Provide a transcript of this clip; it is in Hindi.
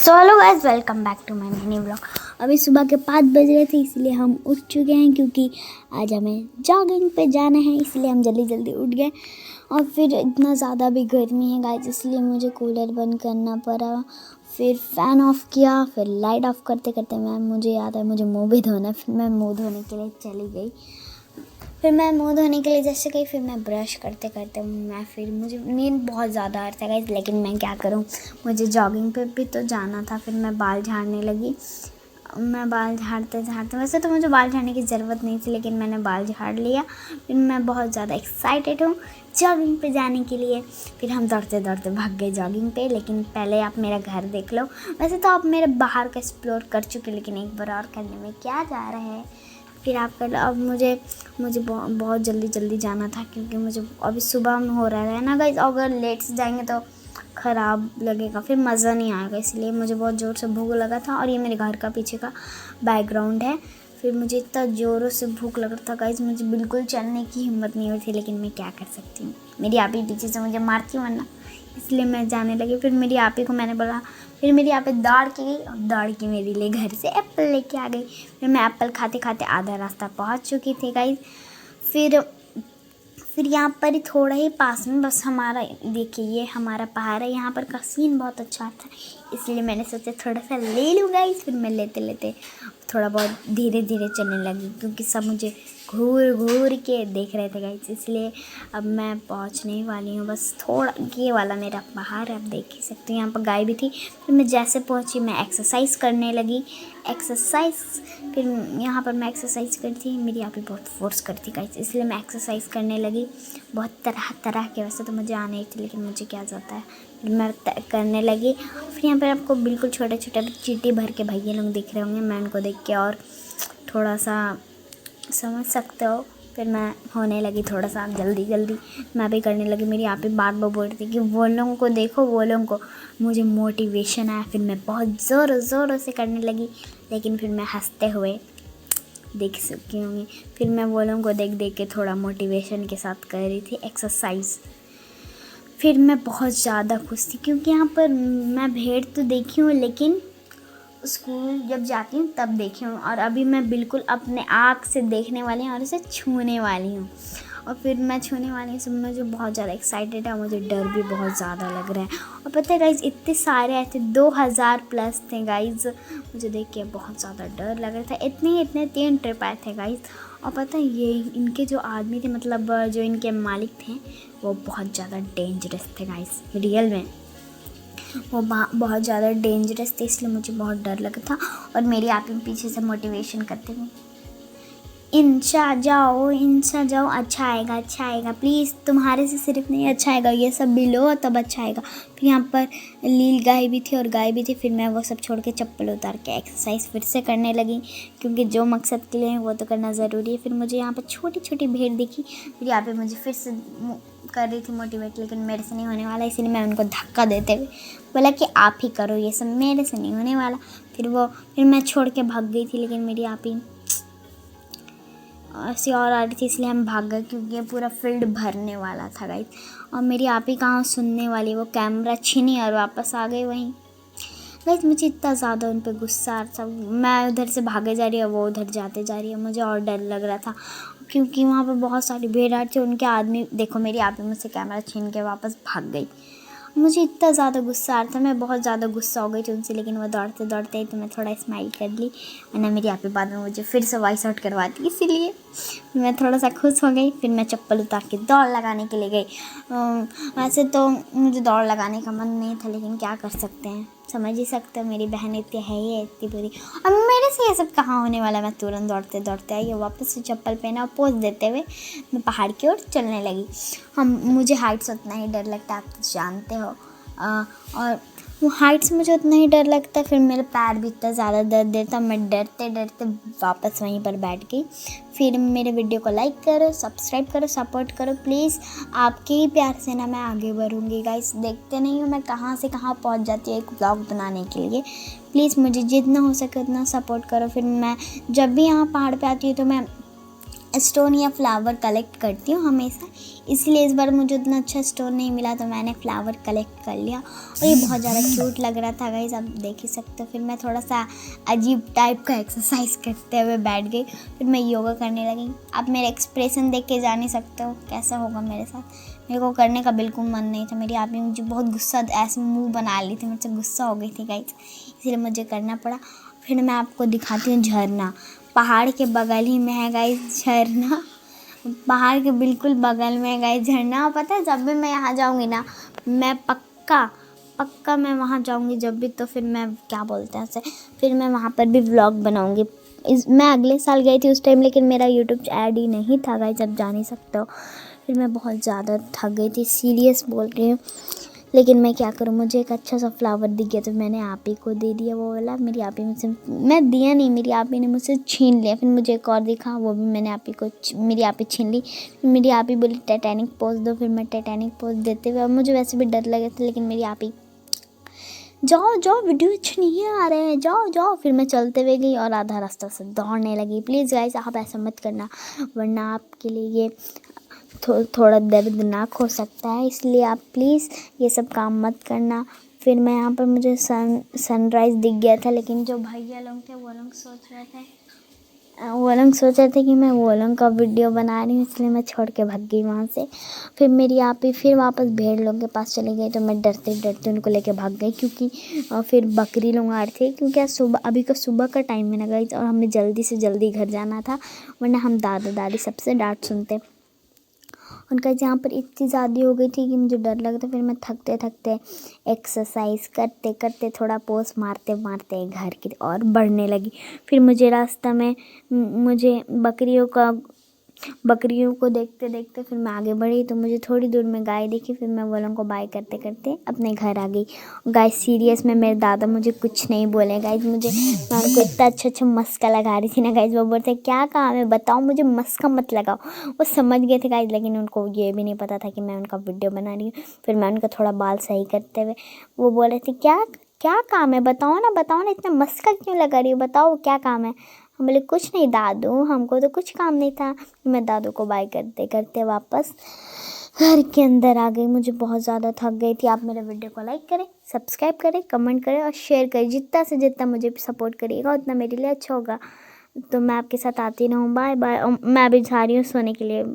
So hello guys, welcome back to my mini vlog. अभी सुबह के 5 बज रहे थे, इसलिए हम उठ चुके हैं क्योंकि आज हमें जॉगिंग पे जाना है। इसलिए हम जल्दी जल्दी उठ गए। और फिर इतना ज़्यादा भी गर्मी है गाइस, इसलिए मुझे कूलर बंद करना पड़ा। फिर फ़ैन ऑफ़ किया, फिर लाइट ऑफ़ करते करते मुझे याद है मुझे मुँह भी धोना। फिर मैं मुँह धोने के लिए चली गई। फिर मैं मुँह धोने के लिए जैसे गई, फिर मैं ब्रश करते करते मुझे नींद बहुत ज़्यादा आ रहा था गाइस, लेकिन मैं क्या करूँ, मुझे जॉगिंग पे भी तो जाना था। फिर मैं बाल झाड़ने लगी। मैं बाल झाड़ते झाड़ते, वैसे तो मुझे बाल झाड़ने की ज़रूरत नहीं थी, लेकिन मैंने बाल झाड़ लिया। फिर मैं बहुत ज़्यादा एक्साइटेड हूँ जॉगिंग पे जाने के लिए। फिर हम दौड़ते दौड़ते भाग गए जॉगिंग पे। लेकिन पहले आप मेरा घर देख लो। वैसे तो आप मेरे बाहर का एक्सप्लोर कर चुके, लेकिन एक बार और करने में क्या जा रहा है। फिर आप कर लो। अब मुझे बहुत जल्दी जाना था, क्योंकि मुझे अभी सुबह में हो रहा है ना गाइस। अगर लेट से जाएंगे तो ख़राब लगेगा, फिर मज़ा नहीं आएगा। इसलिए मुझे बहुत ज़ोर से भूख लगा था। और ये मेरे घर का पीछे का बैकग्राउंड है। फिर मुझे इतना ज़ोरों से भूख लग रहा था गाइस, मुझे बिल्कुल चलने की हिम्मत नहीं हुई थी। लेकिन मैं क्या कर सकती हूँ, मेरी आप ही पीछे से मुझे मारती वरना। इसलिए मैं जाने लगी। फिर मेरी आप ही को मैंने बोला। फिर मेरी आप ही दौड़ के गई और दौड़ के मेरे लिए घर से एप्पल लेके आ गई। फिर मैं एप्पल खाते खाते आधा रास्ता पहुंच चुकी थी गाइस। फिर यहाँ पर ही थोड़ा ही पास में बस हमारा, देखिए ये हमारा पहाड़ है। यहाँ पर का सीन बहुत अच्छा था, इसलिए मैंने सोचा थोड़ा सा ले लूँ गाइस। फिर मैं लेते लेते थोड़ा बहुत धीरे धीरे चलने लगी, क्योंकि सब मुझे घूर घूर के देख रहे थे गाइस। इसलिए अब मैं पहुँचने ही वाली हूँ। बस थोड़ा ये वाला मेरा पहाड़ है, आप देख ही सकते हो। यहाँ पर गाय भी थी। फिर मैं जैसे पहुँची, मैं एक्सरसाइज करने लगी। फिर यहाँ पर मैं एक्सरसाइज करती थी। मेरी आप ही बहुत फोर्स करती गाइस, इसलिए मैं एक्सरसाइज करने लगी। बहुत तरह तरह के, वैसे तो मुझे आने ही थे, लेकिन मुझे क्या जाता है। फिर मैं करने लगी। फिर यहाँ पर आपको बिल्कुल छोटे छोटे चीटी भर के भैया लोग दिख रहे होंगे। मैं उनको देख के और थोड़ा सा समझ सकते हो। फिर मैं होने लगी थोड़ा सा जल्दी मैं भी करने लगी। मेरी आप ही बार बार बोल रही थी कि वो लोगों को देखो, वो लोगों को। मुझे मोटिवेशन आया। फिर मैं बहुत ज़ोरों से करने लगी, लेकिन फिर मैं हंसते हुए देख सकी होंगी। फिर मैं वो लोगों को देख देख के थोड़ा मोटिवेशन के साथ कर रही थी एक्सरसाइज। फिर मैं बहुत ज़्यादा खुश थी, क्योंकि यहाँ पर मैं भेड़ तो देखी हूँ, लेकिन स्कूल जब जाती हूँ तब देखी हूँ। और अभी मैं बिल्कुल अपने आँख से देखने वाली हूँ और उसे छूने वाली हूँ। और फिर मैं छूने वाली हूँ, सब मुझे बहुत ज़्यादा एक्साइटेड है। मुझे डर भी बहुत ज़्यादा लग रहा है। और पता है गाइज, इतने सारे आए थे, 2000 प्लस थे गाइज। मुझे देख के बहुत ज़्यादा डर लग रहा था। इतने 3 ट्रिप आए थे गाइज। और पता है ये इनके जो आदमी थे, मतलब जो इनके मालिक थे, वो बहुत ज़्यादा डेंजरस थे गाइज। रियल में वो बहुत ज़्यादा डेंजरस थे, इसलिए मुझे बहुत डर लगा था। और मेरी आप ही पीछे से मोटिवेशन करते हुए, इंशा जाओ, अच्छा आएगा प्लीज़, तुम्हारे से सिर्फ नहीं अच्छा आएगा, ये सब भी लो तब अच्छा आएगा। फिर यहाँ पर लील गाय भी थी और गाय भी थी। फिर मैं वो सब छोड़ के चप्पल उतार के एक्सरसाइज फिर से करने लगी, क्योंकि जो मकसद के लिए वो तो करना ज़रूरी है। फिर मुझे यहाँ पर छोटी छोटी भीड़ दिखी। फिर यहाँ पे मुझे फिर से कर रही थी मोटिवेट, लेकिन मेरे से नहीं होने वाला, इसलिए मैं उनको धक्का देते हुए बोला कि आप ही करो, ये सब मेरे से नहीं होने वाला। फिर मैं छोड़ के भाग गई थी, लेकिन मेरी आप ही ऐसी और आ रही थी, इसलिए हम भाग गए, क्योंकि पूरा फील्ड भरने वाला था गाइस। और मेरी आप ही कहाँ सुनने वाली, वो कैमरा छीनी और वापस आ गई वहीं गाइस। मुझे इतना ज़्यादा उन पर गुस्सा आ रहा था। मैं उधर से भागे जा रही है, वो उधर जाते जा रही है। मुझे और डर लग रहा था, क्योंकि वहाँ पर बहुत सारी भीड़ थी। उनके आदमी देखो, मेरी आप ही मुझसे कैमरा छीन के वापस भाग गई। मुझे इतना ज़्यादा गुस्सा आ रहा था, मैं बहुत ज़्यादा गुस्सा हो गई थी उनसे। लेकिन वो दौड़ते दौड़ते तो मैं थोड़ा स्माइल कर ली, वरना मेरी आप ही बाद में मुझे फिर से वॉइस आउट करवा दी, इसीलिए मैं थोड़ा सा खुश हो गई। फिर मैं चप्पल उतार के दौड़ लगाने के लिए गई। वैसे तो मुझे दौड़ लगाने का मन नहीं था, लेकिन क्या कर सकते हैं, समझ ही सकते हो, मेरी बहन इतनी है ही इतनी बुरी। अब मेरे से ये सब कहाँ होने वाला। मैं तुरंत दौड़ते दौड़ते आई, वापस से चप्पल पहना और पोज देते हुए मैं पहाड़ की ओर चलने लगी। मुझे हाइट से उतना ही डर लगता है, आप तो जानते हो। और वो हाइट से मुझे उतना ही डर लगता है। फिर मेरे पैर भी इतना ज़्यादा दर्द देता, मैं डरते डरते वापस वहीं पर बैठ गई। फिर मेरे वीडियो को लाइक करो, सब्सक्राइब करो, सपोर्ट करो प्लीज़। आपके ही प्यार से ना मैं आगे बढ़ूँगी गाइस। देखते नहीं हो मैं कहाँ से कहाँ पहुँच जाती हूँ एक व्लॉग बनाने के लिए। प्लीज़ मुझे जितना हो सके उतना सपोर्ट करो। फिर मैं जब भी यहाँ पहाड़ पे आती हूँ तो मैं स्टोन या फ्लावर कलेक्ट करती हूँ हमेशा, इसलिए इस बार मुझे उतना अच्छा स्टोन नहीं मिला तो मैंने फ्लावर कलेक्ट कर लिया और ये बहुत ज़्यादा क्यूट लग रहा था गाइस, आप देख ही सकते हो। फिर मैं थोड़ा सा अजीब टाइप का एक्सरसाइज करते हुए बैठ गई, फिर मैं योगा करने लगी। आप मेरे एक्सप्रेशन देख के जान ही सकते हो कैसा होगा मेरे साथ। मेरे को करने का बिल्कुल मन नहीं था, मेरी आप ही मुझे बहुत गुस्सा, ऐसे मुँह बना ली थी, मुझसे गुस्सा हो गई थी गाइस, इसलिए मुझे करना पड़ा। फिर मैं आपको दिखाती हूँ झरना, पहाड़ के बगल ही में है गाइस झरना, पहाड़ के बिल्कुल बगल में है गाइस झरना। पता है जब भी मैं यहाँ जाऊँगी ना, मैं पक्का मैं वहाँ जाऊँगी जब भी, तो फिर मैं क्या बोलते हैं उसे, फिर मैं वहाँ पर भी व्लॉग बनाऊँगी। मैं अगले साल गई थी उस टाइम, लेकिन मेरा यूट्यूब ऐड ही नहीं था गाइस, आप जान ही सकते हो। फिर मैं बहुत ज़्यादा थक गई थी, सीरियस बोल रही हूँ, लेकिन मैं क्या करूँ, मुझे एक अच्छा सा फ्लावर दिख गया तो मैंने आप ही को दे दिया वो वाला। मेरी आप ही मुझसे, मैं दिया नहीं, मेरी आप ही ने मुझसे छीन लिया। फिर मुझे एक और दिखा, वो भी मैंने आप ही को, मेरी आप ही छीन ली। मेरी आप ही बोली टाइटैनिक पोज दो, फिर मैं टाइटैनिक पोज देते हुए, अब मुझे वैसे भी डर लगे थे, लेकिन मेरी आप ही जाओ वीडियो अच्छे नहीं आ रहे हैं, जाओ। फिर मैं चलते हुए गई और आधा रास्ता से दौड़ने लगी। प्लीज़ गाइस आप ऐसा मत करना, वरना आपके लिए ये थोड़ा दर्दनाक हो सकता है, इसलिए आप प्लीज़ ये सब काम मत करना। फिर मैं यहाँ पर, मुझे सनराइज़ दिख गया था, लेकिन जो भैया लोग थे वो लोग सोच रहे थे कि मैं वो लोग का वीडियो बना रही हूँ, इसलिए मैं छोड़ के भाग गई वहाँ से। फिर मेरी आप ही फिर वापस भेड़ लोगों के पास चली गई, तो मैं डरते डरते उनको लेके भाग गई, क्योंकि फिर बकरी लोग आ रहे थे, क्योंकि अभी का सुबह का टाइम में ना गई, और हमें जल्दी से जल्दी घर जाना था, वरना हम दादा दादी सबसे डांट सुनते। उनका यहाँ पर इतनी ज़्यादा हो गई थी कि मुझे डर लगा था। फिर मैं थकते थकते एक्सरसाइज करते करते थोड़ा पोज मारते मारते घर की और बढ़ने लगी। फिर मुझे रास्ता में मुझे बकरियों को देखते देखते फिर मैं आगे बढ़ी, तो मुझे थोड़ी दूर में गाय दिखी। फिर मैं वो लोगों को बाय करते करते अपने घर आ गई। गाय सीरियस में मेरे दादा मुझे कुछ नहीं बोले गाइज, मैं उनको इतना अच्छा मस्का लगा रही थी ना गाइज, वो बोलते क्या काम है बताओ, मुझे मस्का मत लगाओ। वो समझ गए थे गाइज, लेकिन उनको ये भी नहीं पता था कि मैं उनका वीडियो बना रही हूँ। फिर मैं उनका थोड़ा बाल सही करते हुए वो बोले थे क्या काम है, बताओ ना, इतना मस्का क्यों लगा रही हो, बताओ क्या काम है। हम बोले कुछ नहीं दादू, हमको तो कुछ काम नहीं था। मैं दादू को बाय करते करते वापस घर के अंदर आ गई। मुझे बहुत ज़्यादा थक गई थी। आप मेरे वीडियो को लाइक करें, सब्सक्राइब करें, कमेंट करें और शेयर करें। जितना से जितना मुझे सपोर्ट करिएगा उतना मेरे लिए अच्छा होगा। तो मैं आपके साथ आती रहूँ। Bye bye. मैं अभी जा रही हूँ सोने के लिए।